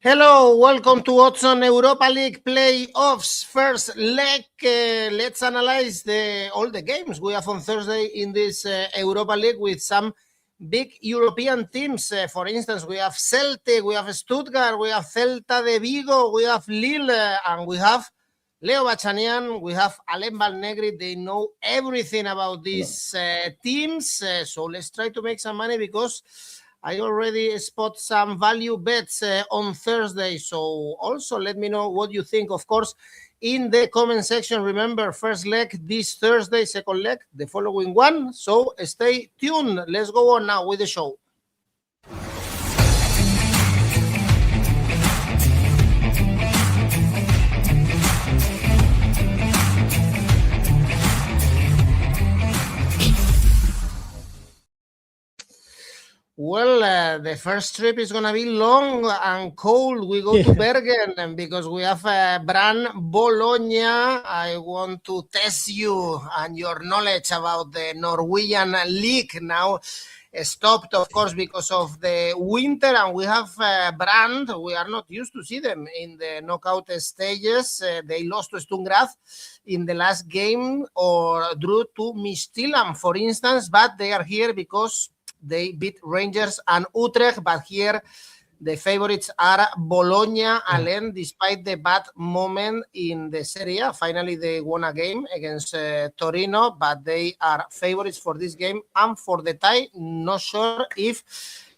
Hello, welcome to Odds on Europa League playoffs first leg. Let's analyze all the games we have on Thursday in this Europa League with some big European teams. For instance, we have Celtic, we have Stuttgart, we have Celta Vigo, we have Lille, and we have Leo Bachanian, we have Alain Valnegri. They know everything about these teams. So let's try to make some money because I already spot some value bets on Thursday. So also let me know what you think, of course, in the comment section. Remember, first leg this Thursday, second leg the following one. So stay tuned. Let's go on now with the show. Well, the first trip is going to be long and cold. We go to Bergen because we have Brann Bologna. I want to test you and your knowledge about the Norwegian league now. Stopped, of course, because of the winter, and we have Brann. We are not used to see them in the knockout stages. They lost to Stuttgart in the last game or drew to Midtjylland, for instance, but they are here because they beat Rangers and Utrecht, but here the favorites are Bologna. Alain, despite the bad moment in the Serie A, finally they won a game against Torino, but they are favorites for this game and for the tie. Not sure if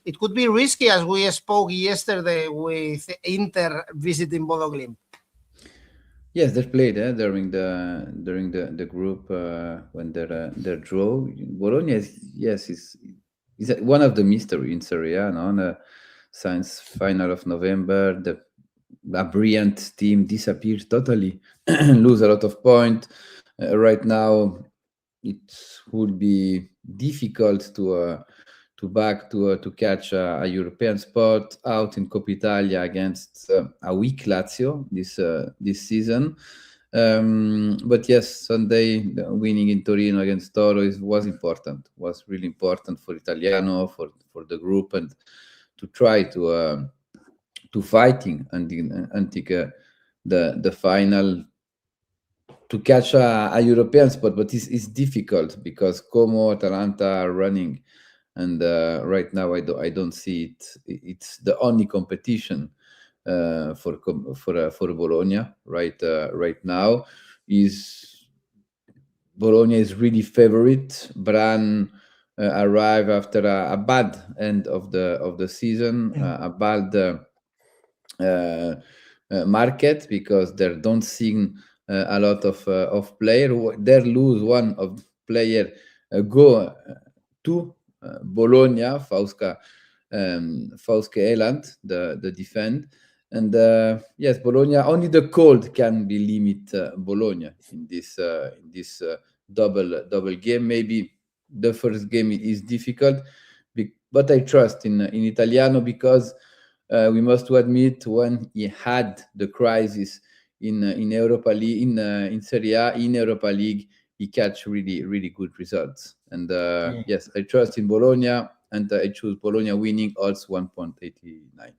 it could be risky, as we spoke yesterday with Inter visiting Bodo Glimt. Yes, they played during the group when their draw. Bologna is one of the mystery in Serie A, no? Since final of November, a brilliant team disappeared totally, lose a lot of points. Right now, it would be difficult to catch a European spot out in Coppa Italia against a weak Lazio this season. But yes, Sunday winning in Torino against Toro was important. Was really important for Italiano, for the group, and to try to fighting until the final to catch a European spot. But it's difficult because Como, Atalanta are running, and right now I don't see it. It's the only competition for Bologna right now. Bologna is really favorite. Brann arrive after a bad end of the season, a bad market, because they don't see a lot of player. They lose one of player go to Bologna, 𝗲𝗲𝗄𝐻, the defend. And yes, Bologna, only the cold can be limit Bologna in this double game. Maybe the first game is difficult, but I trust in Italiano, because we must admit, when he had the crisis in Europa League, in Serie A, in Europa League, he catch really good results. And yes, I trust in Bologna, and I choose Bologna winning odds 1.89.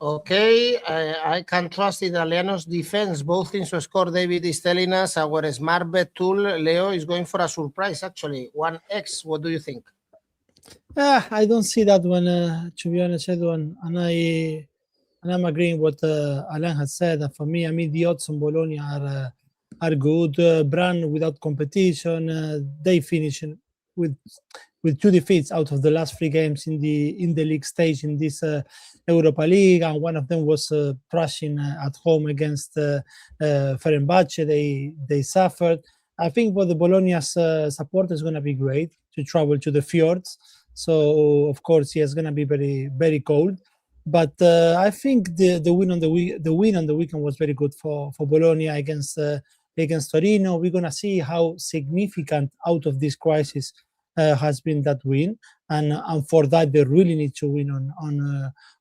Okay, I can trust Italiano's defense. Both teams to score. David is telling us our smart bet tool, Leo, is going for a surprise, actually. 1x. What do you think? I don't see that one, to be honest, Edwin. And I'm agreeing with what Alain has said. For me, the odds on Bologna are good. Brann, without competition, they finish with 2 defeats out of the last 3 games in the league stage in this Europa League, and one of them was thrashing at home against Fenerbahce. They suffered. I think for the Bologna's support is going to be great to travel to the fjords. So of course, it's going to be very, very cold. But I think the win on the weekend was very good for Bologna against Torino. We're going to see how significant out of this crisis has been that win, and for that they really need to win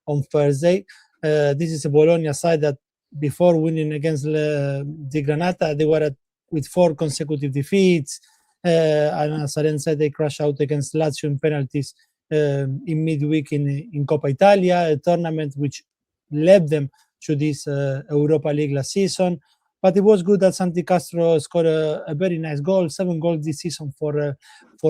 on Thursday. This is a Bologna side that before winning against the Granata, they were with 4 consecutive defeats, and as Alain said, they crashed out against Lazio in penalties in midweek in Coppa Italia, a tournament which led them to this Europa League last season. But it was good that Santi Castro scored a very nice goal, 7 goals this season for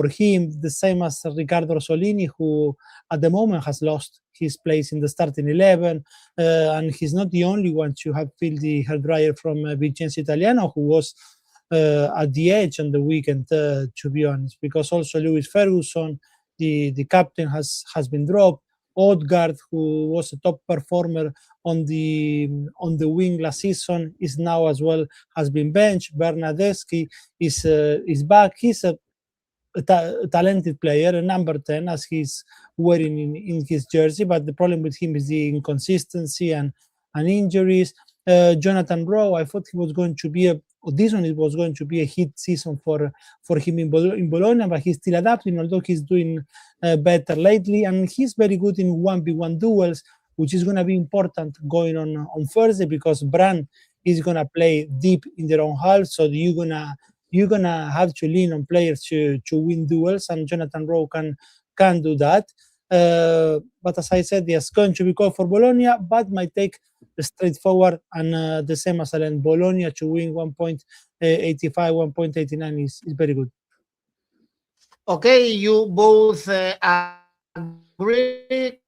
him, the same as Riccardo Rosolini, who at the moment has lost his place in the starting 11, and he's not the only one to have filled the hairdryer from Vincenzo Italiano, who was at the edge on the weekend, to be honest, because also Lewis Ferguson, the captain, has been dropped. Odegaard, who was a top performer on the wing last season, is now as well has been benched. Bernardeschi is back. He's a talented player, a number 10, as he's wearing in his jersey. But the problem with him is the inconsistency and injuries. Jonathan Rowe, I thought he was going to be this one was going to be a hit season for him in Bologna, but he's still adapting, although he's doing better lately, and he's very good in 1v1 duels, which is going to be important going on Thursday, because Brann is going to play deep in their own half, so you're gonna have to lean on players to win duels, and Jonathan Rowe can do that. But as I said, yes, going to be called for Bologna, but might take straightforward and the same as Alain. Bologna to win 1.85, 1.89 is very good. Okay, you both agree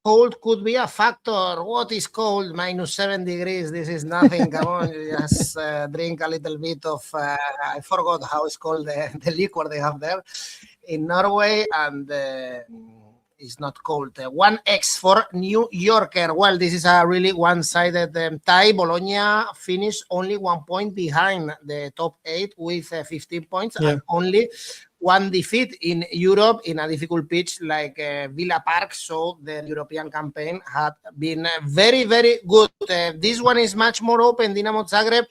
cold could be a factor. What is cold? -7 degrees. This is nothing. Come on, you just drink a little bit of, I forgot how it's called, the liquor they have there in Norway, and it's not cold. 1x for New Yorker. Well, this is a really one-sided tie. Bologna finished only 1 point behind the top 8 with 15 points, and only one defeat in Europe in a difficult pitch like Villa Park. So the European campaign had been very, very good. This one is much more open. Dinamo Zagreb,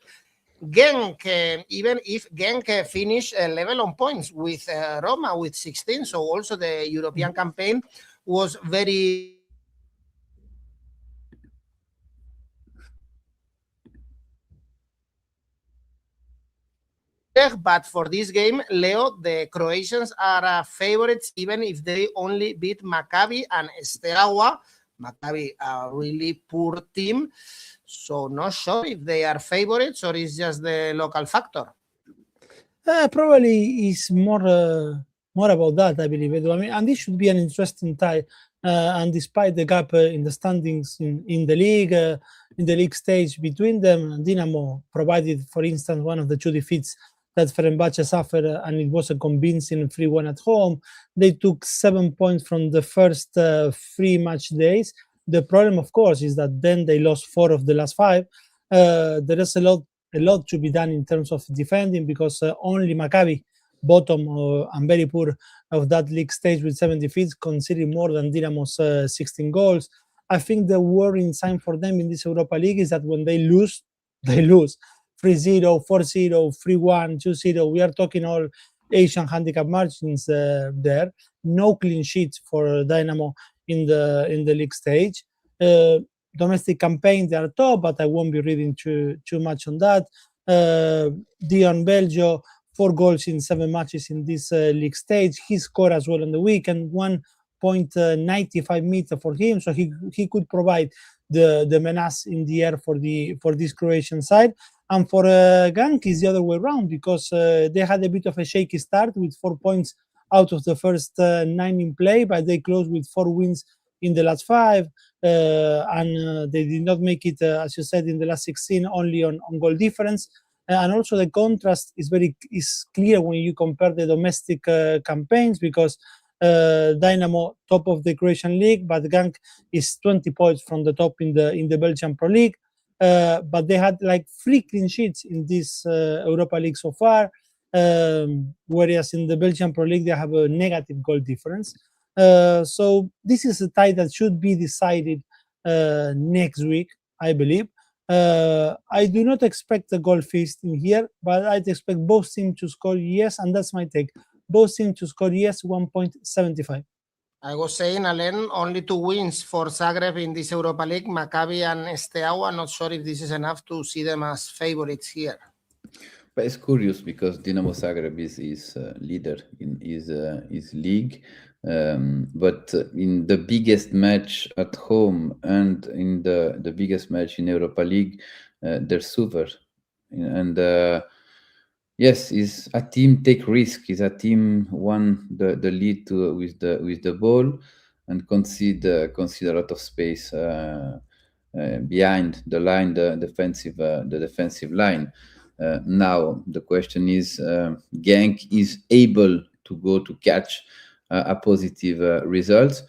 Genk, even if Genk finished level on points with Roma with 16. So also the European campaign was very but for this game, Leo, the Croatians are favorites, even if they only beat Maccabi and Steaua. Maccabi, a really poor team. So not sure if they are favorites or it's just the local factor. Probably it's more about that, I believe. I mean, and this should be an interesting tie. And despite the gap in the standings in the league stage between them, Dinamo provided, for instance, one of the 2 defeats that Fenerbahce suffered, and it was a convincing 3-1 at home. They took 7 points from the first 3 match days. The problem, of course, is that then they lost 4 of the last 5. There is a lot to be done in terms of defending, because only Maccabi, bottom and very poor of that league stage with 7 defeats, conceding more than Dinamo's 16 goals. I think the worrying sign for them in this Europa League is that when they lose, they lose 3-0, 4-0, 3-1, 2-0. We are talking all Asian handicap margins there. No clean sheets for Dynamo in the league stage. Domestic campaign, they are top, but I won't be reading too much on that. Dion Belgio, 4 goals in 7 matches in this league stage. He scored as well on the weekend, 1.95 meter for him, so he could provide the menace in the air for this Croatian side. And for Genk is the other way around, because they had a bit of a shaky start with 4 points out of the first 9 in play, but they closed with 4 wins in the last 5, and they did not make it, as you said, in the last 16, only on goal difference. And also the contrast is clear when you compare the domestic campaigns, because Dynamo top of the Croatian league, but Genk is 20 points from the top in the Belgian Pro League. But they had like 3 clean sheets in this Europa League so far, whereas in the Belgian Pro League they have a negative goal difference. So this is a tie that should be decided next week, I believe. I do not expect a goal feast in here, but I'd expect both teams to score yes, and that's my take. Both teams to score yes, 1.75. I was saying, Alain, only 2 wins for Zagreb in this Europa League, Maccabi and Steaua. Not sure if this is enough to see them as favorites here. But it's curious because Dinamo Zagreb is leader in his league, But in the biggest match at home and in the biggest match in Europa League, they suffer. And yes, is a team take risk. Is a team won the lead with the ball and concede a lot of space behind the line, the defensive line. Now the question is, Genk is able to go to catch a positive result.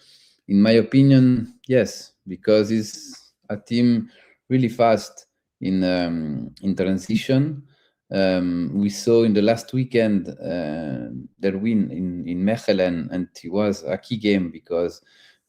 In my opinion, yes, because it's a team really fast in transition. We saw in the last weekend their win in Mechelen, and it was a key game because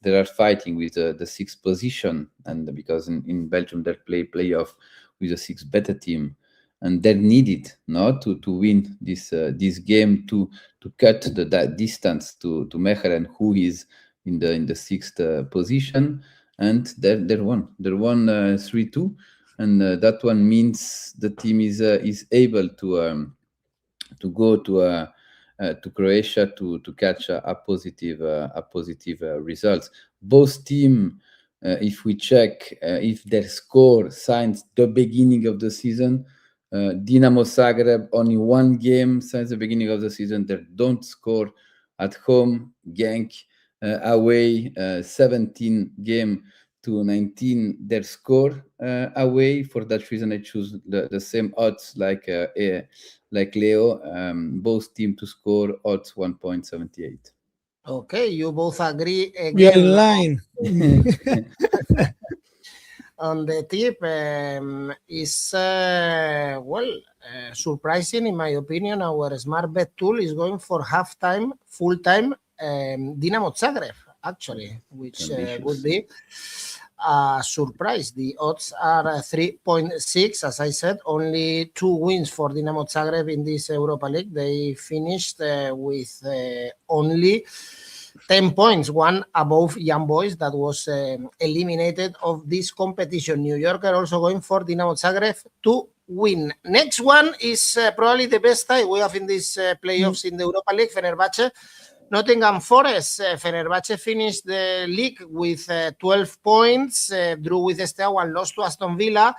they are fighting with the sixth position, and because in Belgium they play playoff with a sixth better team, and they needed to win this game to cut that distance to Mechelen, who is in the sixth position, and they won 3-2. And that one means the team is able to go to Croatia to catch a positive results. Both team, if we check if their score since the beginning of the season, Dinamo Zagreb only one game since the beginning of the season. They don't score at home. Genk away 17 game to 19 their score away. For that reason I choose the same odds like Leo, both team to score odds 1.78. Okay, you both agree We are in again line. on the tip. Is surprising in my opinion. Our smart bet tool is going for halftime, full time Dinamo Zagreb actually, which would be a surprise. The odds are 3.6. As I said, only 2 wins for Dinamo Zagreb in this Europa League. They finished with only 10 points, one above Young Boys that was eliminated of this competition. New Yorker also going for Dinamo Zagreb to win. Next one is probably the best tie we have in these playoffs in the Europa League. Fenerbahce, Nottingham Forest. Fenerbahce finished the league with 12 points, drew with Steaua and lost to Aston Villa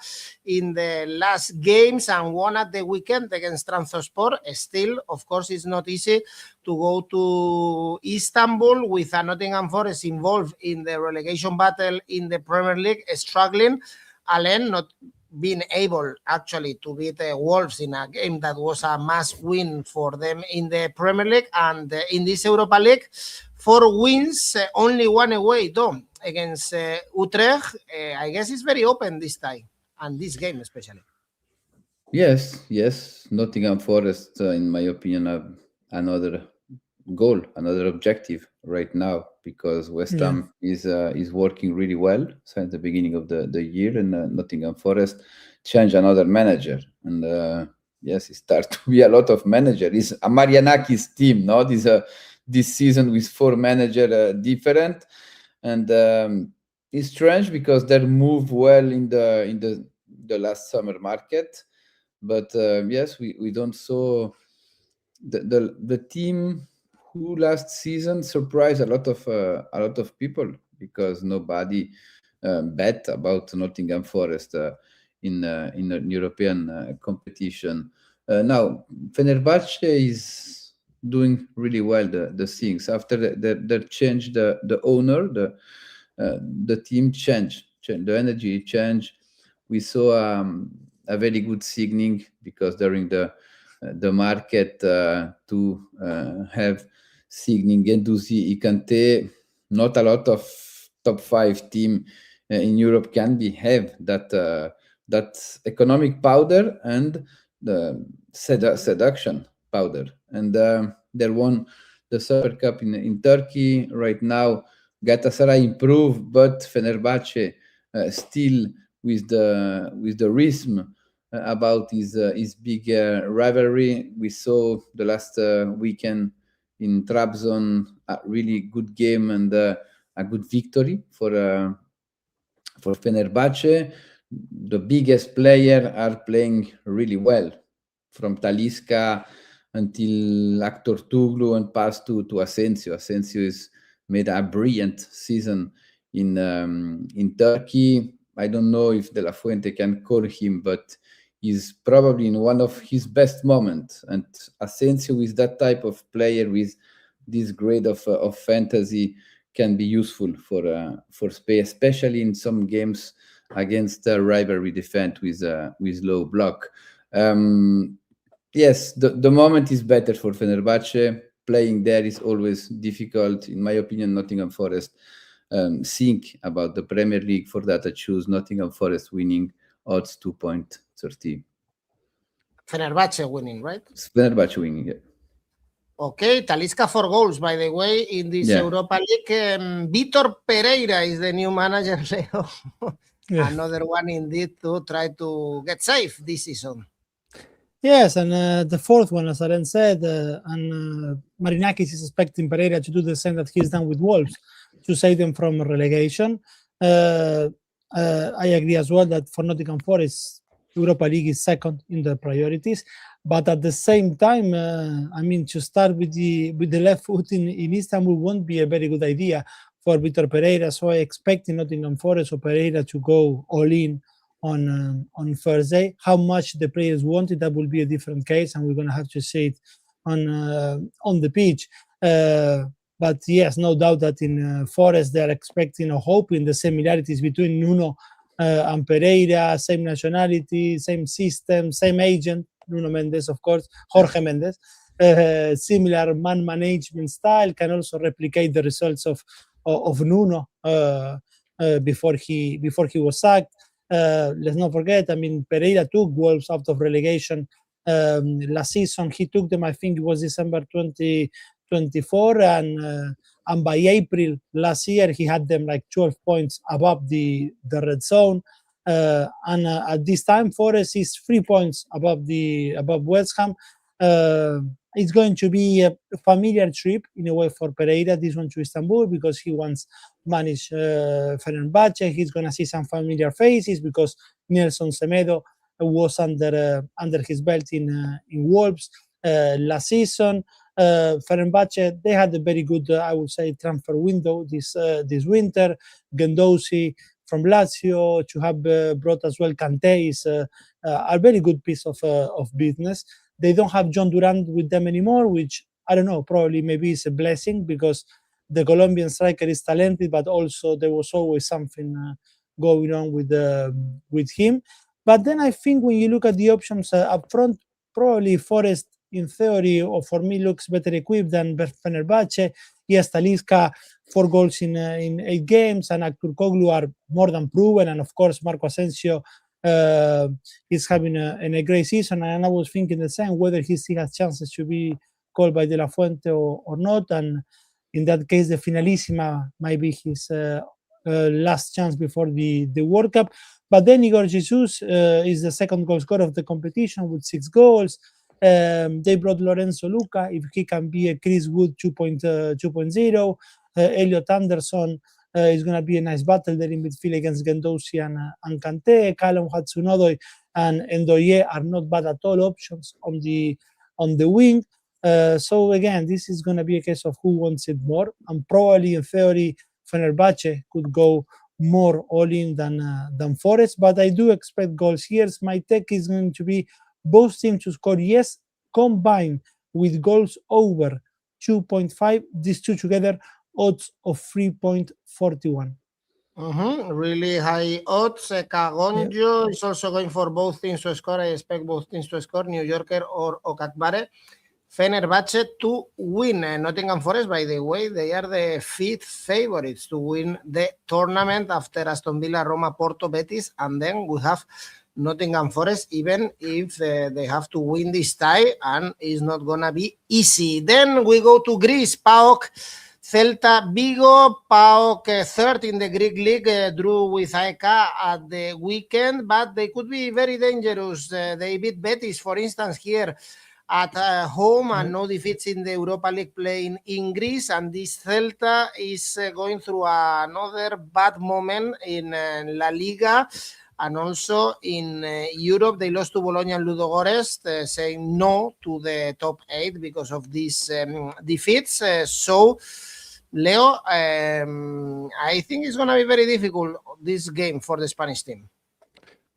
in the last games and won at the weekend against Trabzonspor. Still, of course, it's not easy to go to Istanbul with a Nottingham Forest involved in the relegation battle in the Premier League, struggling. Alain not being able actually to beat Wolves in a game that was a must win for them in the Premier League, and in this Europa League 4 wins, only 1 away though against Utrecht. I guess it's very open this time and this game especially. Yes, Nottingham Forest in my opinion have another goal, another objective right now, because West Ham is working really well since the beginning of the year, and Nottingham Forest changed another manager, and yes, it starts to be a lot of manager. It's a Marianakis team, no? This season with 4 manager different, and it's strange because they move well in the last summer market, but yes, we don't saw the team who last season surprised a lot of people, because nobody bet about Nottingham Forest in a European competition. Now Fenerbahce is doing really well the things after they changed the owner, the team changed, the energy changed. We saw a very good signing, because during the market to have signing 𝐜𝐿𝐴, not a lot of top 5 team in Europe can have that economic powder and the seduction powder, and they won the Super Cup in Turkey. Right now Galatasaray improved, but Fenerbahce still with the rhythm about his big rivalry. We saw the last weekend in Trabzon a really good game and a good victory for Fenerbahce. The biggest player are playing really well, from Talisca until 𝐻𝐿𝐴 and passed to 𝐴CCA. 𝐴CCA has made a brilliant season in Turkey. I don't know if De La Fuente can call him, but he's probably in one of his best moments. And 𝐴CCA, with that type of player, with this grade of fantasy, can be useful for Spain, especially in some games against rivalry defense with low block. Yes, the moment is better for Fenerbahce. Playing there is always difficult. In my opinion, Nottingham Forest, think about the Premier League. For that, I choose Nottingham Forest winning, odds 2.30. Fenerbahce winning, right? Fenerbahce winning, yeah. Okay, Talisca 4 goals, by the way, in this Europa League. Vitor Pereira is the new manager, Leo. Another one indeed to try to get safe this season. Yes, and the fourth one, as Alain said, and Marinakis is expecting Pereira to do the same that he's done with Wolves, to save them from relegation. I agree as well that for Nottingham Forest, Europa League is second in the priorities. But at the same time, I mean, to start with the left foot in Istanbul won't be a very good idea for Vitor Pereira. So I expect in Nottingham Forest or Pereira to go all in on Thursday. How much the players want it, that will be a different case, and we're going to have to see it on the pitch. But yes, no doubt that in Forest they're expecting or hoping the similarities between Nuno and Pereira, same nationality, same system, same agent, Nuno Mendes, of course, Jorge Mendes, similar man management style, can also replicate the results of Nuno before he was sacked. Let's not forget, I mean, Pereira took Wolves out of relegation last season. He took them, I think it was December 2024, and by April last year he had them like 12 points above the red zone. And at this time, Forest is 3 points above West Ham. It's going to be a familiar trip in a way for Pereira, this one to Istanbul, because he once managed Fenerbahce. He's going to see some familiar faces because Nelson Semedo was under his belt in Wolves last season. Fenerbahce, they had a very good, I would say, transfer window this winter. 𝗀𝗫𝗀𝗀 from Lazio, to have brought as well 𝐿𝐵𝗀𝗀 is a very good piece of business. They don't have John Durant with them anymore, which I don't know, probably maybe is a blessing because the Colombian striker is talented, but also there was always something going on with him. But then I think when you look at the options up front, probably Forest in theory, or for me, looks better equipped than Fenerbahce. Yes, Talisca 4 goals in 8 games, and 𝐻𝐿𝐴 are more than proven, and of course Marco Asensio is having a great season, and I was thinking the same, whether he still has chances to be called by De La Fuente or not, and in that case the Finalissima might be his last chance before the World Cup. But then 𝐬𝐭𝐵𝐺𝒍 is the second goal scorer of the competition with 6 goals. They brought Lorenzo Luca, if he can be a Chris Wood 2.0. Elliot Anderson is going to be a nice battle there in midfield against 𝗀𝗫𝗀𝗀 and Kanté. Callum Hudson-Odoi and Ndoye are not bad at all options on the wing. So again, this is going to be a case of who wants it more, and probably in theory Fenerbahce could go more all in than Forest, but I do expect goals here. My take is going to be both teams to score, yes, combined with goals over 2.5. These two together, odds of 3.41. Really high odds. 𝐿𝐴 is also going for both teams to score. I expect both teams to score, New Yorker or Okakbare. Fenerbahce to win. Nottingham Forest, by the way, they are the 5th favorites to win the tournament after Aston Villa, Roma, Porto, Betis, and then we have Nottingham Forest, even if they have to win this tie, and it's not gonna be easy. Then we go to Greece. PAOK, Celta Vigo. PAOK third in the Greek league, drew with ACCA at the weekend, but they could be very dangerous. They beat Betis, for instance, here at home, and no defeats in the Europa League playing in Greece. And this Celta is going through another bad moment in La Liga. And also in Europe, they lost to Bologna and Ludogorets, saying no to the top 8 because of these defeats. So, Leo, I think it's going to be very difficult, this game, for the Spanish team.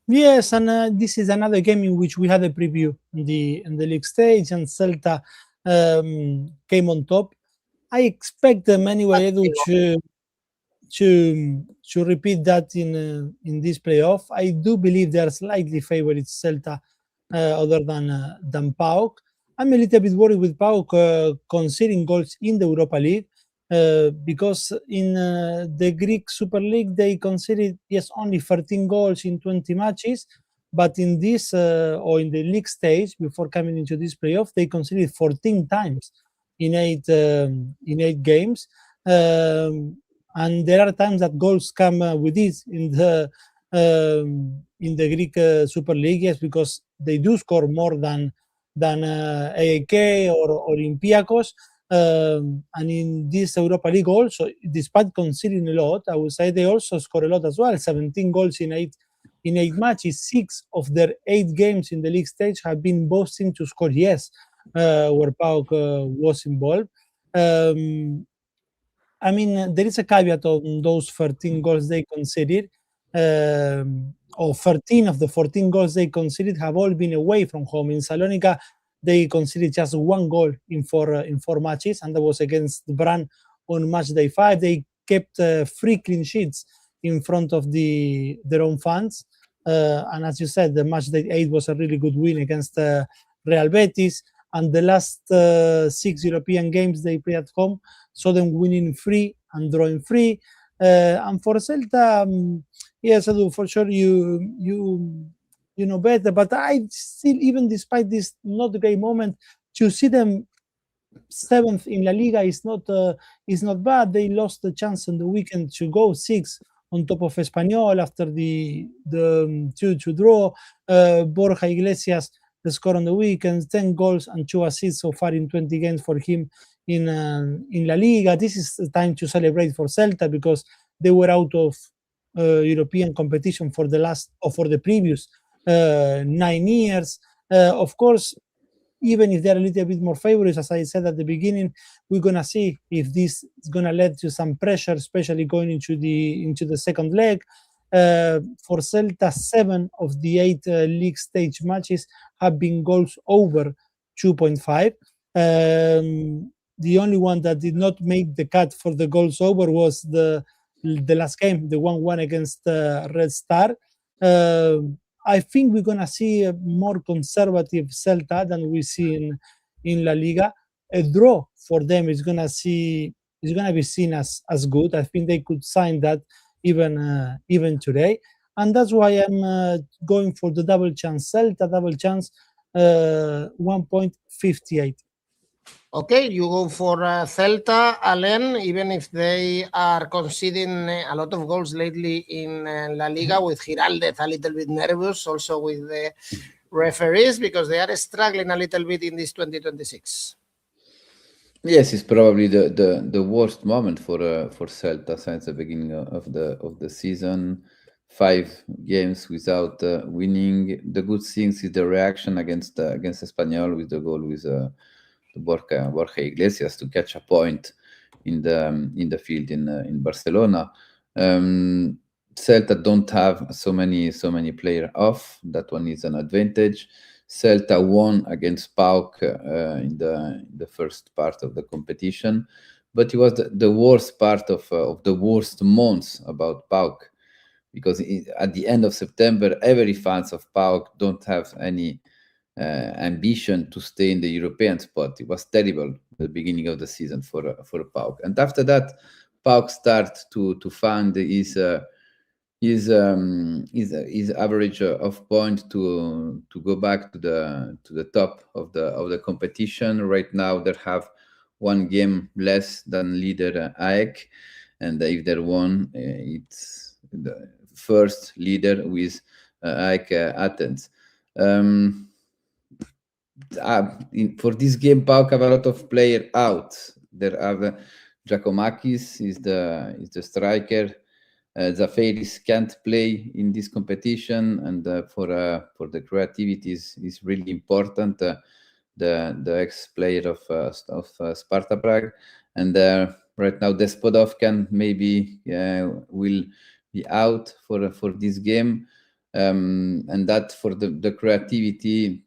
Yes, and this is another game in which we had a preview in the league stage, and Celta came on top. I expect them anyway, Edu, to repeat that in this playoff. I do believe they are slightly favored Celta, other than PAOK. I'm a little bit worried with PAOK conceding goals in the Europa League, because in the Greek Super League they conceded only 13 goals in 20 matches, but in this or in the league stage before coming into this playoff they conceded 14 times in 8 games. And there are times that goals come with this in the Greek Super League, yes, because they do score more than ACCA or Olympiacos. And in this Europa League also, despite conceding a lot, I would say they also score a lot as well. 17 goals in eight matches. 6 of their 8 games in the league stage have been boasting to score where PAOK was involved. I mean, there is a caveat on those 13 goals they conceded. Or 13 of the 14 goals they conceded have all been away from home. In Salonika, they conceded just 1 goal in 4 matches, and that was against Brann on match day 5. They kept 3 clean sheets in front of their own fans. And as you said, the match day 8 was a really good win against Real Betis. And the last 6 European games they played at home saw them winning 3 and drawing 3. And for Celta, yes, Edu, for sure you know better. But I still, even despite this not great moment, to see them 7th in La Liga is not bad. They lost the chance on the weekend to go 6 on top of Espanyol after the 2-2 draw. Borja Iglesias, the score on the weekend, 10 goals and 2 assists so far in 20 games for him in La Liga. This is the time to celebrate for Celta because they were out of European competition for the previous 9 years. Of course, even if they're a little bit more favorites, as I said at the beginning, we're gonna see if this is gonna lead to some pressure, especially going into the second leg. For Celta, 7 of the 8 league stage matches have been goals over 2.5. The only one that did not make the cut for the goals over was the last game, the 1-1 against Red Star. I think we're gonna see a more conservative Celta than we see in La Liga. A draw for them is gonna be seen as good. I think they could sign that even today, and that's why I'm going for the double chance. Celta double chance, 1.58. Okay, you go for Celta, Alain, even if they are conceding a lot of goals lately in La Liga, with Giraldez a little bit nervous, also with the referees, because they are struggling a little bit in this 2026. Yes, it's probably the worst moment for Celta since the beginning of the season. 5 games without winning. The good things is the reaction against Espanyol with the goal with Borja Iglesias to catch a point in the field in Barcelona. Celta don't have so many players off. That one is an advantage. Celta won against PAOK in the first part of the competition, but it was the worst part of the worst months about PAOK, because at the end of September, every fans of PAOK don't have any ambition to stay in the European spot. It was terrible at the beginning of the season for PAOK, and after that, PAOK start to find his average of point to go back to the top of the competition. Right now, they have 1 game less than leader AEK, and if they won, it's the first leader with AEK Athens. For this game, PAOK have a lot of players out. There are 𝐬𝐭𝐴𝐺 is the striker. 𝗲𝗿𝗲𝗀 can't play in this competition, and for the creativity is really important. The ex-player of Sparta Prague, and right now Despodov can maybe will be out for this game, and that for the creativity,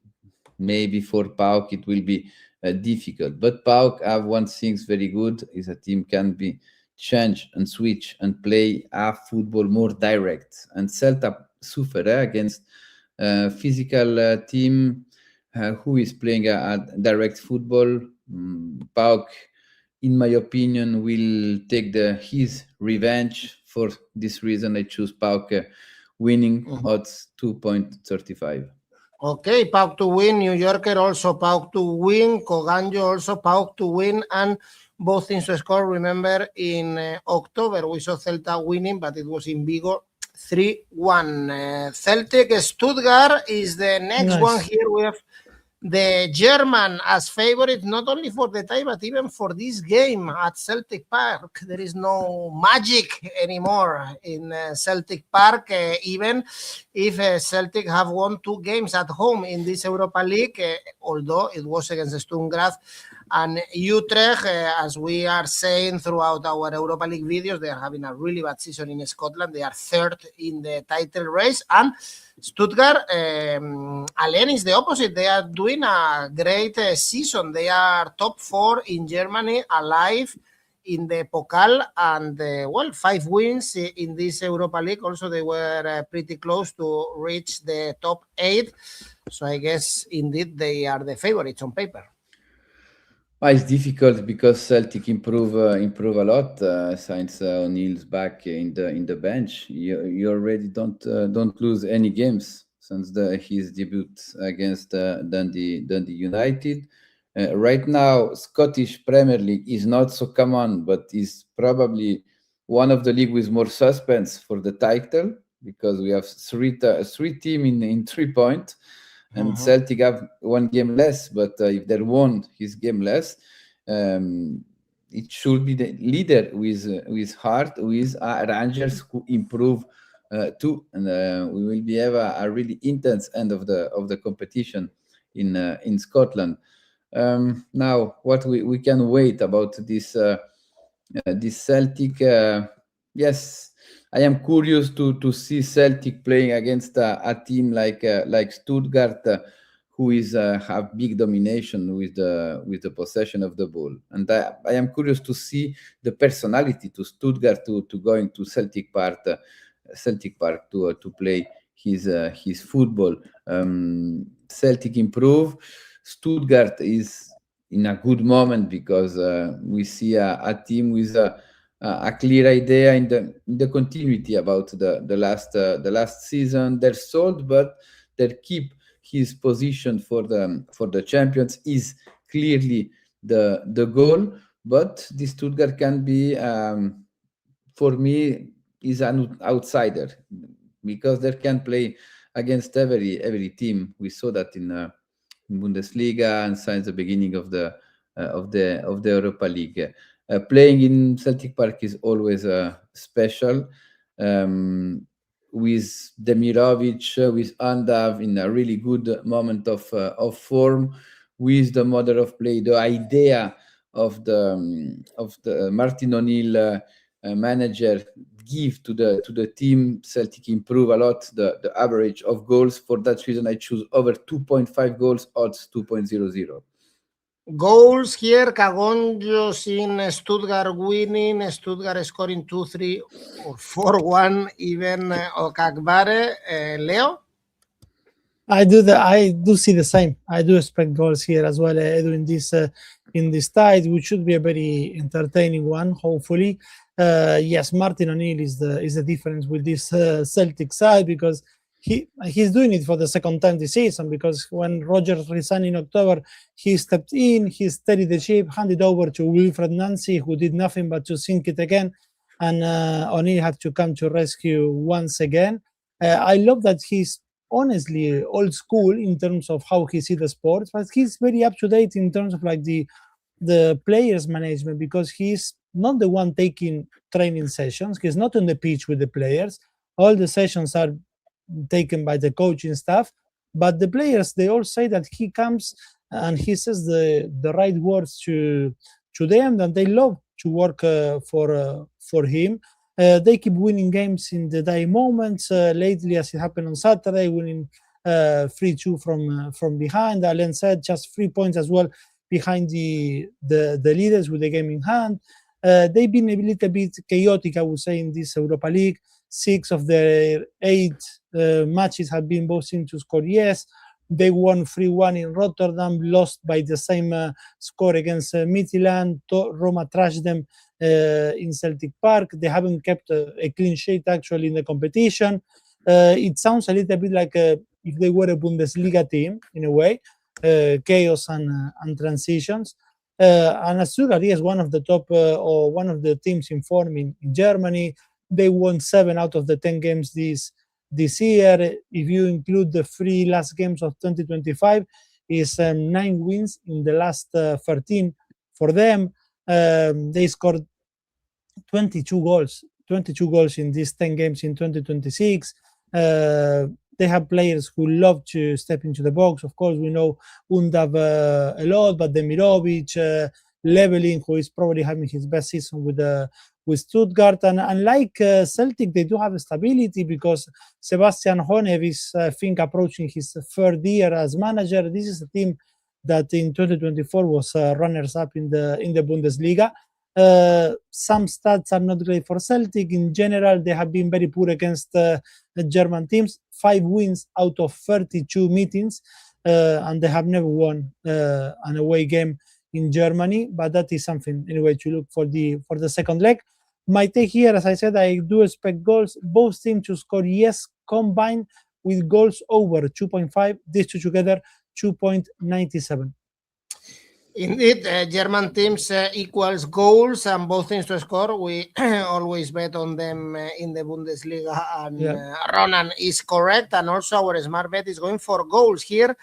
maybe for PAOK it will be difficult. But PAOK have one thing very good, is a team can be change and switch and play a football more direct. And Celta suffer against physical team who is playing a direct football. PAOK, in my opinion, will take his revenge. For this reason, I choose PAOK winning odds 2.35. Okay, PAOK to win, New Yorker also PAOK to win, 𝐿𝐭𝐴 also PAOK to win, and both teams to score. Remember, in October, we saw Celta winning, but it was in Vigo, 3-1. Celtic Stuttgart is the next one here. We have the German as favorite, not only for the tie, but even for this game at Celtic Park. There is no magic anymore in Celtic Park, even if Celtic have won 2 games at home in this Europa League, although it was against Stuttgart and Utrecht. As we are saying throughout our Europa League videos, they are having a really bad season in Scotland. They are 3rd in the title race, and Stuttgart, Alain, is the opposite. They are doing a great season. They are top 4 in Germany, alive in the Pokal, and 5 wins in this Europa League. Also, they were pretty close to reach the top 8. So I guess indeed they are the favorites on paper. It's difficult because Celtic improve a lot since O'Neill's back in the bench. You already don't lose any games since his debut against Dundee United. Right now, Scottish Premier League is not so common, but is probably one of the league with more suspense for the title, because we have three teams in 3 points. And Celtic have 1 game less, but if they won his game less, it should be the leader with heart, with Rangers who improve too, and we will have a really intense end of the competition in Scotland. Now, what we can wait about this Celtic? Yes. I am curious to see Celtic playing against a team like Stuttgart, who is have big domination with the possession of the ball, and I am curious to see the personality to Stuttgart to going to Celtic Park to play his football. Celtic improve. Stuttgart is in a good moment because we see a team with a clear idea in the continuity about the last season. They're sold, but they keep his position for the champions is clearly the goal. But the Stuttgart can be, for me, is an outsider because they can play against every team. We saw that in Bundesliga and since the beginning of the Europa League. Playing in Celtic Park is always special, with Demirovic, with Andav in a really good moment of form, with the mother of play, the idea of the Martin O'Neill manager give to the team. Celtic improve a lot the average of goals. For that reason, I choose over 2.5 goals, odds 2.00. Goals here, 𝐿𝐭𝐴 in Stuttgart winning, Stuttgart scoring 2-3 or 4-1 even, or 𝐿𝐴. Leo? I do see the same. I do expect goals here as well, Edu, in this tie, which should be a very entertaining one, hopefully. Yes, Martin O'Neill is the difference with this Celtic side, because he's doing it for the second time this season, because when Rodgers resigned in October, he stepped in, he steadied the ship, handed over to Wilfred Nancy, who did nothing but to sink it again, and O'Neill had to come to rescue once again. I love that he's honestly old school in terms of how he sees the sport, but he's very up to date in terms of like the players management, because he's not the one taking training sessions. He's not on the pitch with the players. All the sessions are taken by the coaching staff. But the players, they all say that he comes and he says the right words to them, and they love to work for him. They keep winning games in the dying moments. Lately, as it happened on Saturday, winning 3-2 from behind. Alain said just 3 points as well behind the leaders with the game in hand. They've been a little bit chaotic, I would say, in this Europa League. 6 of their 8 matches have been both teams to score yes. They won 3-1 in Rotterdam, lost by the same score against Midtjylland. Roma trashed them in Celtic Park. They haven't kept a clean sheet actually in the competition. It sounds a little bit like if they were a Bundesliga team in a way, chaos and transitions. And Stuttgart is one of the top or one of the teams in form in Germany. They won 7 out of the 10 games this year. If you include the 3 last games of 2025, is 9 wins in the last 13 for them. They scored 22 goals in these 10 games in 2026. They have players who love to step into the box. Of course, we know 𝗀𝗵𝗿𝗲𝗀 a lot, but 𝗵𝗵𝗿𝗄𝐿, Leveling, who is probably having his best season with Stuttgart. And like Celtic, they do have stability because 𝐬𝐵𝐴 is, I think, approaching his 3rd year as manager. This is a team that in 2024 was runners-up in the Bundesliga. Some stats are not great for Celtic. In general, they have been very poor against German teams. 5 wins out of 32 meetings, and they have never won an away game in Germany. But that is something anyway to look for the second leg. My take here, as I said, I do expect goals. Both teams to score yes, combined with goals over 2.5. These two together, 2.97. Indeed, German teams equals goals and both teams to score. We always bet on them in the Bundesliga, and Ronan is correct. And also our smart bet is going for goals here.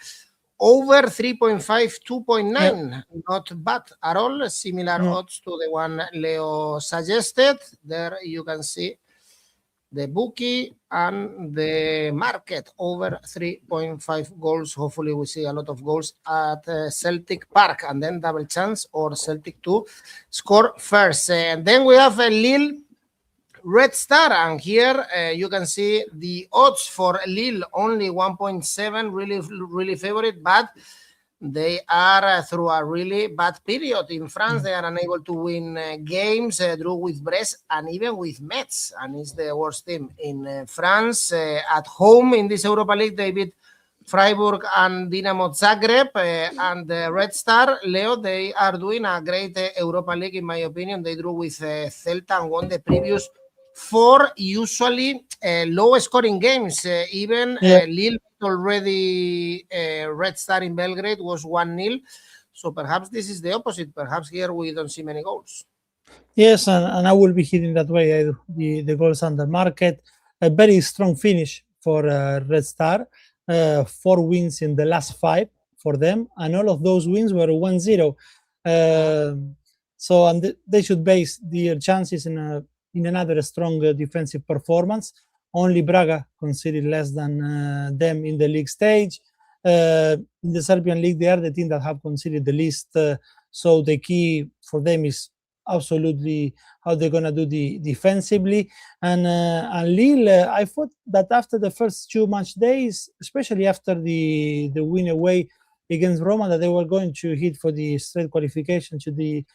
Over 3.5, 2.9. Not bad at all. Similar odds to the one Leo suggested. There you can see the bookie and the market over 3.5 goals. Hopefully we see a lot of goals at Celtic Park, and then double chance or Celtic to score first. And then we have a Lille Red Star, and here you can see the odds for Lille, only 1.7, really favorite, but they are through a really bad period in France. They are unable to win games, drew with Brest and even with Metz, and it's the worst team in France. At home in this Europa League, they beat Freiburg and Dinamo Zagreb, and the Red Star, Leo, they are doing a great Europa League, in my opinion. They drew with Celta and won the previous 4 usually low-scoring games. Even Lille already Red Star in Belgrade was 1-0. So perhaps this is the opposite. Perhaps here we don't see many goals. Yes, and I will be hitting that way the goals under market. A very strong finish for Red Star. 4 wins in the last 5 for them, and all of those wins were 1-0. So and they should base their chances in another strong defensive performance. Only Braga conceded less than them in the league stage. In the Serbian league, they are the team that have conceded the least. So the key for them is absolutely how they're going to do defensively. And Lille, I thought that after the first 2 match days, especially after the win away against Roma, that they were going to hit for the straight qualification to the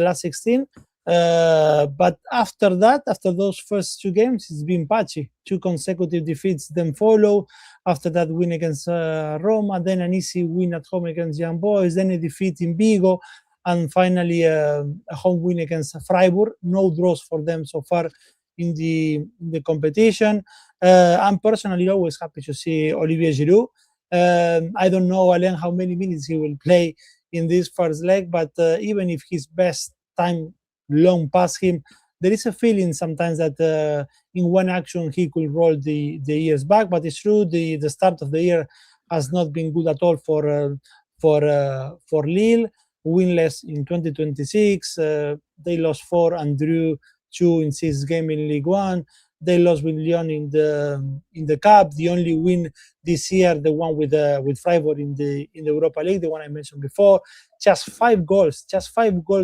last 16. But after that, after those first 2 games, it's been patchy. 2 consecutive defeats then follow. After that win against Roma, then an easy win at home against Young Boys, then a defeat in Vigo, and finally a home win against Freiburg. No draws for them so far in the competition. I'm personally always happy to see 𝐬𝐵𝐺. I don't know, Alain, how many minutes he will play in this first leg, but even if his best time long past him, there is a feeling sometimes that in one action he could roll the years back. But it's true, the start of the year has not been good at all for Lille. winless in 2026. They lost 4 and drew 2 in 6 games in League One. They lost with Lyon in the cup. The only win this year, the one with Freiburg in the Europa League, the one I mentioned before. Just 5 goals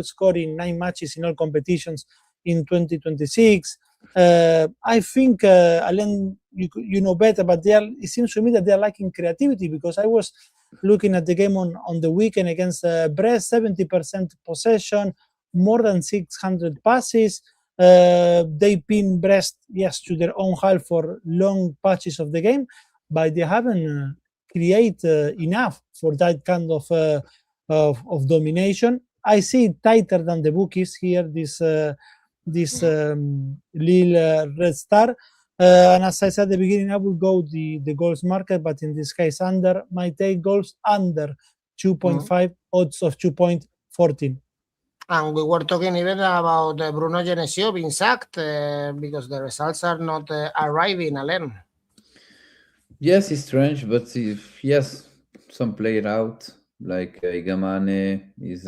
scored in 9 matches in all competitions in 2026. I think, Alain, you know better, but it seems to me that they are lacking creativity, because I was looking at the game on the weekend against Brest, 70% possession, more than 600 passes. They pinned Brest, yes, to their own half for long patches of the game, but they haven't created enough for that kind of domination. I see it tighter than the bookies here, this Lille Red Star. And as I said at the beginning, I will go the goals market, but in this case under. My take goals under 2.5, odds of 2.14. And we were talking even about Bruno Genesio being sacked because the results are not arriving, Alain. Yes, it's strange, but yes, some player out, like 𝐬𝐭𝐚𝐲 is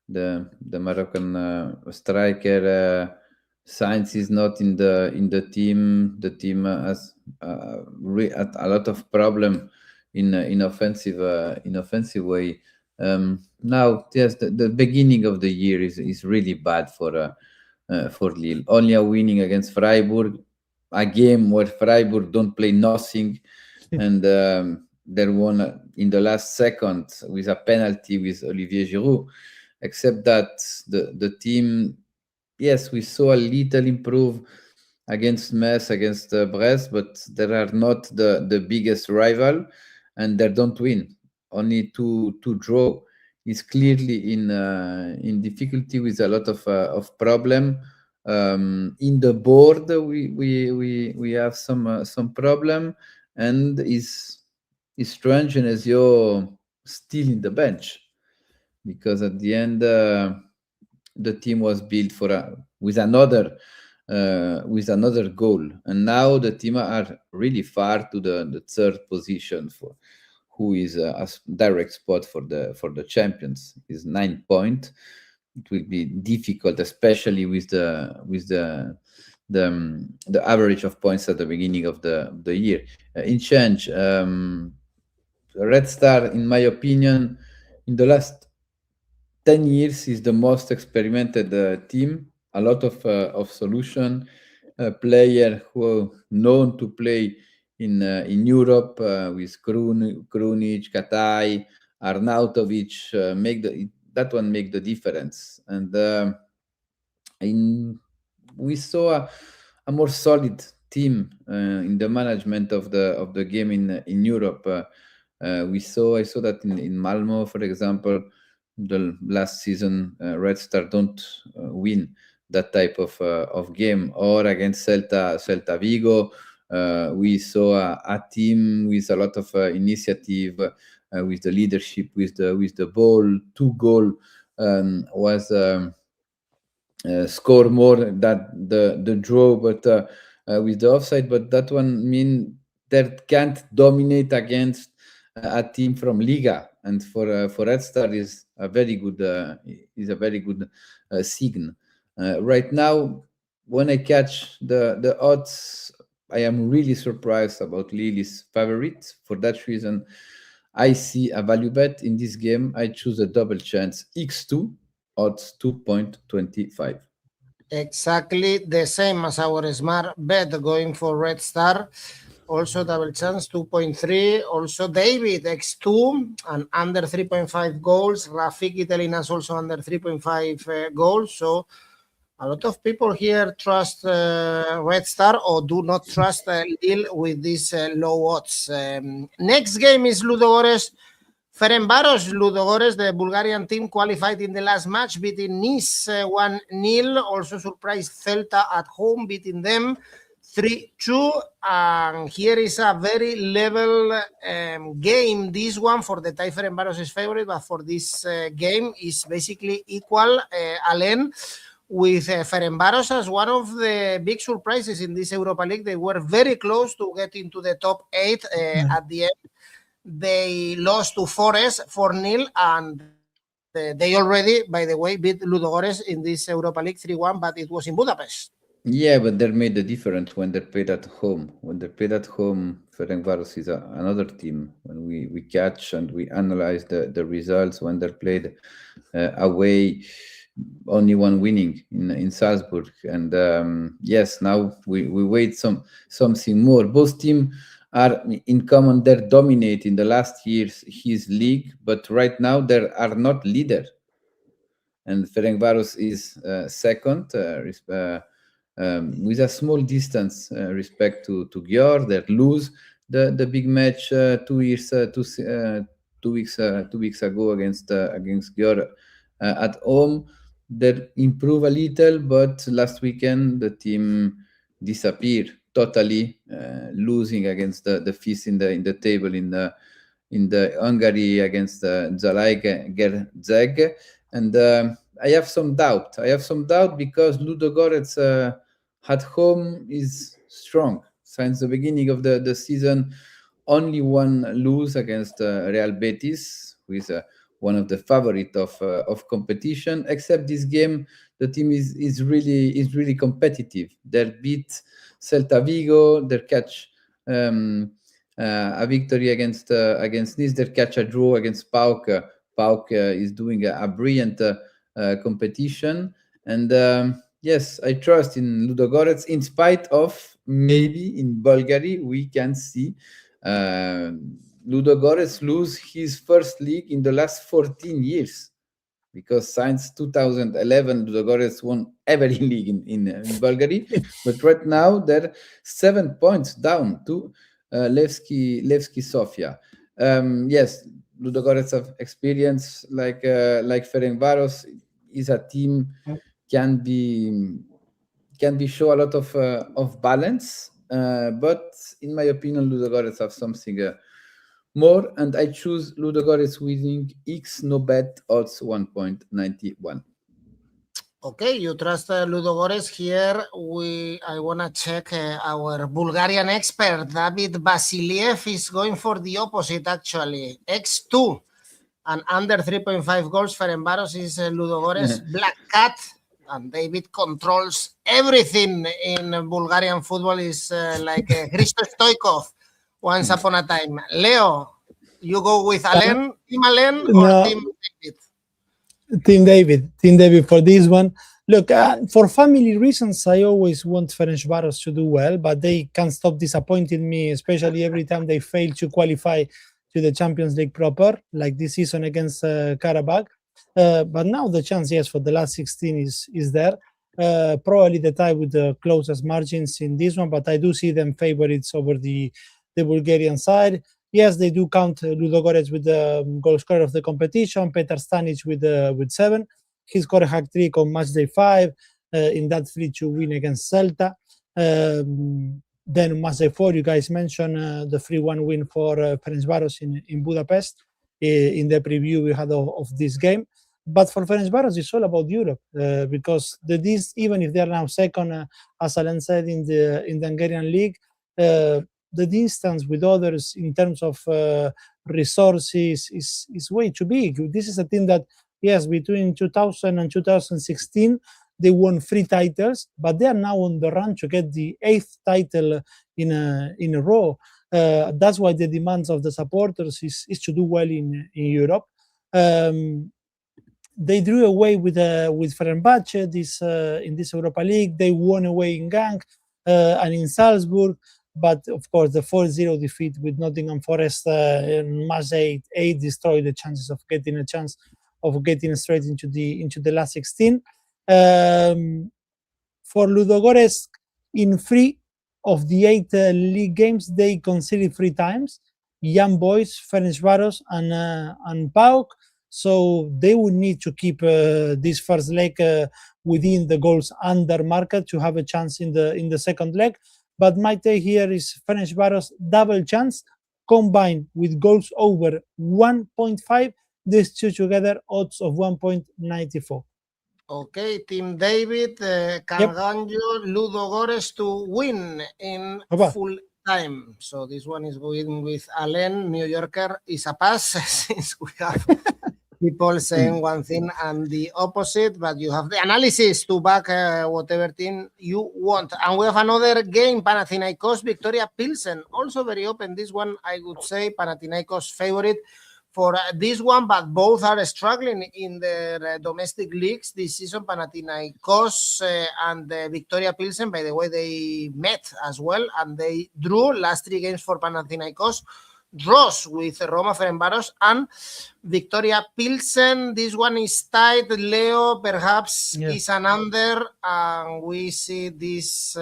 the Moroccan striker. Sainz is not in the team. The team has a lot of problem in offensive way. Now, yes, the beginning of the year is really bad for Lille. Only a winning against Freiburg, a game where Freiburg don't play nothing, and they won in the last second with a penalty with Olivier Giroud. Except that the team, yes, we saw a little improve against Metz, against Brest, but they are not the biggest rival, and they don't win. Only two draw. Is clearly in difficulty with a lot of problem. In the board, we have some problem, and is strange and 𝐬𝐭𝐴 still in the bench, because at the end the team was built with another goal, and now the team are really far to the third position, for who is a direct spot for the champions. Is 9 points. It will be difficult, especially with the average of points at the beginning of the year. In change, Red Star, in my opinion, in the last 10 years is the most experimented team. A lot of solution, player who are known to play in Europe with 𝗀𝗀𝗀, Katai, Arnautovic, make the difference. And we saw a more solid team in the management of the game in Europe. I saw that in Malmo, for example, the last season, Red Star don't win that type of game. Or against Celta Vigo, we saw a team with a lot of initiative, with the leadership, with the ball. 2 goals was score more than the draw, but with the offside. But that one mean that can't dominate against a team from Liga, and for Red Star is a very good signal. Right now, when I catch the odds, I am really surprised about Lille's favorite. For that reason, I see a value bet in this game. I choose a double chance 𝐻2, odds 2.25. Exactly the same as our smart bet, going for Red Star. Also double chance 2.3. Also David 𝐻2 and under 3.5 goals. Rafiki telling us also under 3.5 goals. So a lot of people here trust Red Star or do not trust Lille with these low odds. Next game is Ludogorets Ferencvarosi. Ludogorets, the Bulgarian team, qualified in the last match, beating Nice 1-0. Also surprised Celta at home, beating them 3-2. And here is a very level game. This one for the tie Ferencvarosi is favorite, but for this game is basically equal. Alain, with Ferencvarosi as one of the big surprises in this Europa League. They were very close to get into the top 8 at the end. They lost to Forest 4-0, and they already, by the way, beat Ludogorets in this Europa League 3-1, but it was in Budapest. Yeah, but they made a difference when they played at home. When they played at home, Ferencvarosi is another team. When we catch and we analyze the results when they played away, only one winning in Salzburg. And yes, now we wait something more. Both teams are in common. They're dominating the last years his league, but right now they are not leader. And Ferencvaros is second. With a small distance respect to 𝐬𝐭𝐚𝐲, that lose the big match 2 weeks ago against 𝐬𝐭𝐚𝐲 at home. They improve a little, but last weekend the team disappeared totally, losing against the fifth in the table in the Hungary against 𝐬𝐭𝐚𝐲. And I have some doubt. Because Ludogorets at home is strong. Since the beginning of the season, only one lose against Real Betis, who is one of the favorite of competition. Except this game, the team is really competitive. They beat Celta Vigo. They catch a victory against Nice. They catch a draw against PAOK. PAOK is doing a brilliant competition, and yes, I trust in Ludogorets, in spite of maybe in Bulgaria we can see Ludogorets lose his first league in the last 14 years, because since 2011 Ludogorets won every league in Bulgaria, but right now they're 7 points down to 𝐿𝐵𝐶 Sofia. Yes, Ludogorets have experience like Ferencvaros. Is a team can be show a lot of balance, but in my opinion Ludogorets have something more, and I choose Ludogorets winning 𝐋𝐞𝐿 odds 1.91. Okay, you trust Ludogorets here. I want to check our Bulgarian expert, David Vasiliev, is going for the opposite, actually. 𝐋𝐿2 and under 3.5 goals. Ferencvarosi is Ludogorets Black Cat, and David controls everything in Bulgarian football. Is like Hristo Stoichkov once upon a time. Leo, you go with Alain, Team Alain or Team David? Team David for this one. Look, for family reasons, I always want Ferencvaros to do well, but they can't stop disappointing me, especially every time they fail to qualify to the Champions League proper, like this season against Karabakh. But now the chance, yes, for the last 16 is there. Probably the tie with the closest margins in this one, but I do see them favorites over the Bulgarian side. Yes, they do count Ludogorets with the goal scorer of the competition, Petar Stanic with 7. He scored a hat-trick on match day 5 in that 3-2 win against Celta. Then match day 4, you guys mentioned the 3-1 win for Ferencvaros in Budapest in the preview we had of this game. But for Ferencvaros, it's all about Europe because even if they are now second, as Alain said, in the Hungarian league, the distance with others in terms of resources is way too big. This is a team that, yes, between 2000 and 2016, they won 3 titles, but they are now on the run to get the 8th title in a row. That's why the demands of the supporters is to do well in Europe. They drew away with Fenerbahce in this Europa League. They won away in Genk and in Salzburg. But of course, the 4-0 defeat with Nottingham Forest in match 8 destroyed the chances of getting straight into the last 16. For Ludogorets, in 3 of the 8 league games, they conceded 3 times. Young Boys, Ferencvaros, and PAOK. So they would need to keep this first leg within the goals under market to have a chance in the second leg. But my take here is Ferencvaros double chance combined with goals over 1.5. These two together, odds of 1.94. Okay, Team David, 𝐿𝐵𝐶 Ludogorets to win in full time. So this one is going with Alain. New Yorker is a pass since we have people saying one thing and the opposite, but you have the analysis to back whatever team you want. And we have another game, Panathinaikos, Viktoria Plzen, also very open. This one, I would say, Panathinaikos favorite for this one, but both are struggling in their domestic leagues this season. Panathinaikos and Viktoria Plzen, by the way, they met as well, and they drew last 3 games for Panathinaikos. Draws with Roma, Ferencvarosi, and Viktoria Plzen. This one is tight. Leo perhaps is an under, and we see this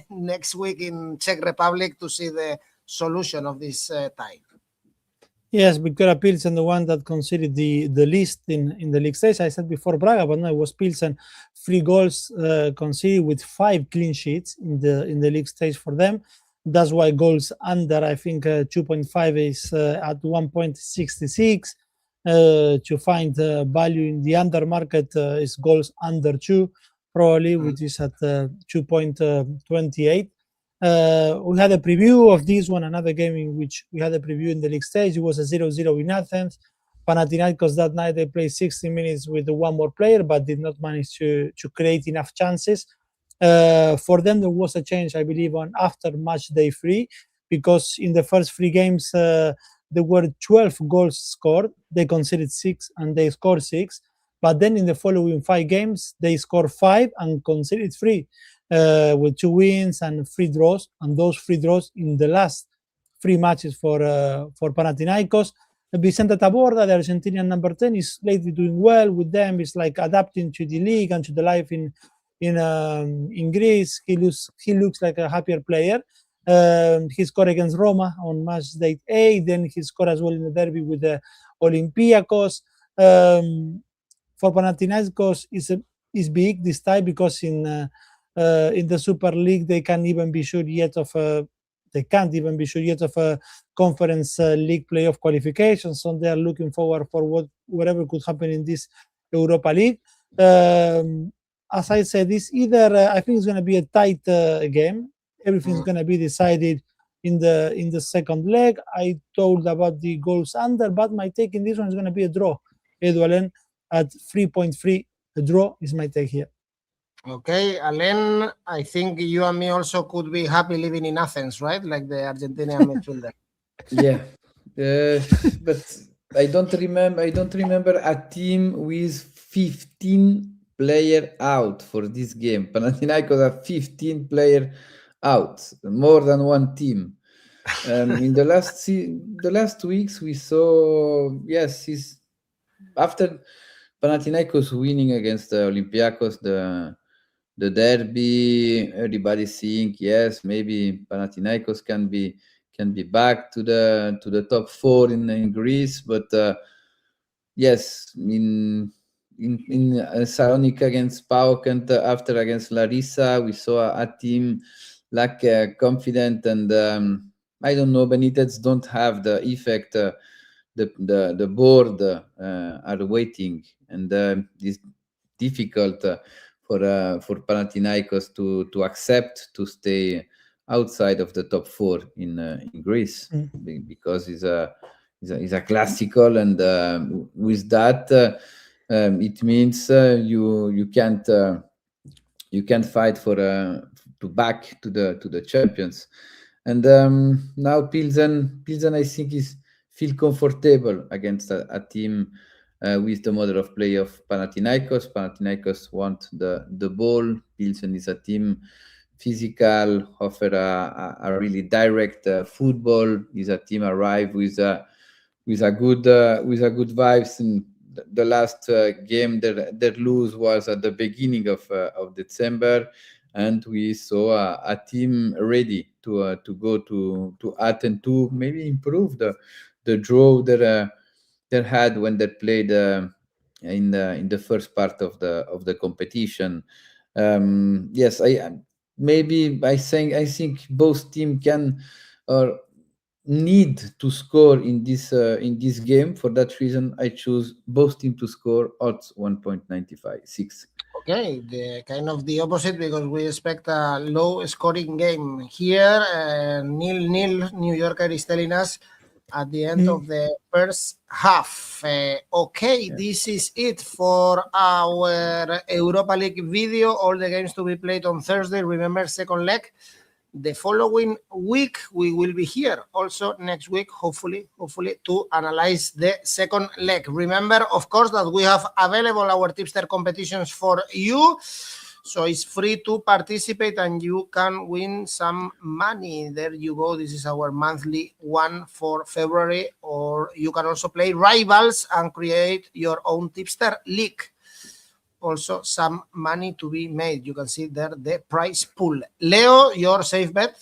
next week in Czech Republic to see the solution of this tie. Yes, Viktoria Plzen, the one that conceded the least in the league stage. I said before Braga, but no, it was Plzen. 3 goals conceded with 5 clean sheets in the league stage for them. That's why goals under, I think 2.5 is at 1.66. To find value in the under market is goals under 2, probably, which is at 2.28. We had a preview of this one, another game in which we had a preview in the league stage. It was a 0-0 in Athens. Panathinaikos that night, they played 60 minutes with one more player, but did not manage to create enough chances. For them, there was a change, I believe, on after match day 3, because in the first 3 games, there were 12 goals scored. They conceded 6 and they scored 6. But then in the following 5 games, they scored 5 and conceded 3, with 2 wins and 3 draws. And those 3 draws in the last 3 matches for Panathinaikos. Vicente Taborda, the Argentinian number 10, is lately doing well with them. It's like adapting to the league and to the life in Greece. He looks like a happier player. He scored against Roma on match day 8. Then he scored as well in the derby with the Olympiacos. For Panathinaikos, is big this time, because in the Super League they can't even be sure yet of a Conference League playoff qualification. So they are looking forward for whatever could happen in this Europa League. As I said, this either I think it's going to be a tight game. Everything's going to be decided in the second leg. I told about the goals under, but my take in this one is going to be a draw. Alain, at 3.3, a draw is my take here. Okay, Alain, I think you and me also could be happy living in Athens, right? Like the Argentinian midfielder. Yeah, but I don't remember a team with 15 player out for this game. Panathinaikos have 15 player out, more than one team. In the last weeks we saw, yes, after Panathinaikos winning against the Olympiacos, the derby, everybody seeing, yes, maybe Panathinaikos can be back to the top 4 in Greece, but yes, in Salonic against PAOK and after against Larissa, we saw a team lack confident, and I don't know, Benitez don't have the effect the board are waiting, and it's difficult for Panathinaikos to accept to stay outside of the top 4 in Greece, because it's a classical, and with that it means you can't fight for to back to the champions. And now Plzen I think feel comfortable against a team with the model of play of Panathinaikos. Panathinaikos want the ball. Plzen is a team physical, offer a really direct football. Is a team arrive with a good vibes. And the last game their lose was at the beginning of December, and we saw a team ready to go to Athens to maybe improve the draw they had when they played in the first part of the competition. Yes, I think both teams can or need to score in this game. For that reason, I choose both teams to score odds 1.95-6. Okay, the kind of the opposite, because we expect a low scoring game here. 0-0, New Yorker is telling us at the end of the first half. Okay, this is it for our Europa League video. All the games to be played on Thursday. Remember, second leg. The following week, we will be here also next week, hopefully, to analyze the second leg. Remember, of course, that we have available our tipster competitions for you. So it's free to participate and you can win some money. There you go. This is our monthly one for February. Or you can also play rivals and create your own tipster league. Also some money to be made. You can see there the prize pool. Leo, your safe bet?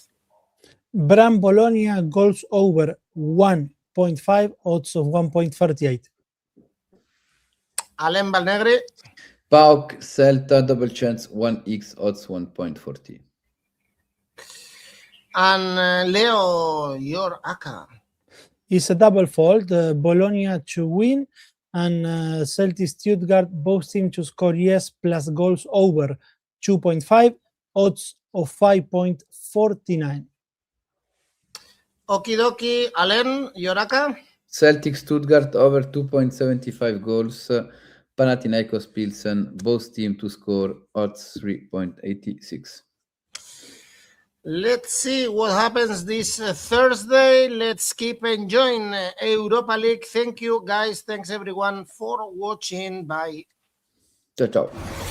Brann Bologna goals over 1.5, odds of 1.38. Alain Valnegri? PAOK Celta double chance 1x, odds 1.40. And Leo, your ACCA? It's a double fold. Bologna to win and Celtic Stuttgart both teams to score yes plus goals over 2.5, odds of 5.49. Okie dokie. Alain, your ACCA? Celtic Stuttgart over 2.75 goals. Panatinakhos Plzen, both teams to score, odds 3.86. Let's see what happens this Thursday. Let's keep enjoying Europa League. Thank you, guys. Thanks, everyone, for watching. Bye. Ciao, ciao.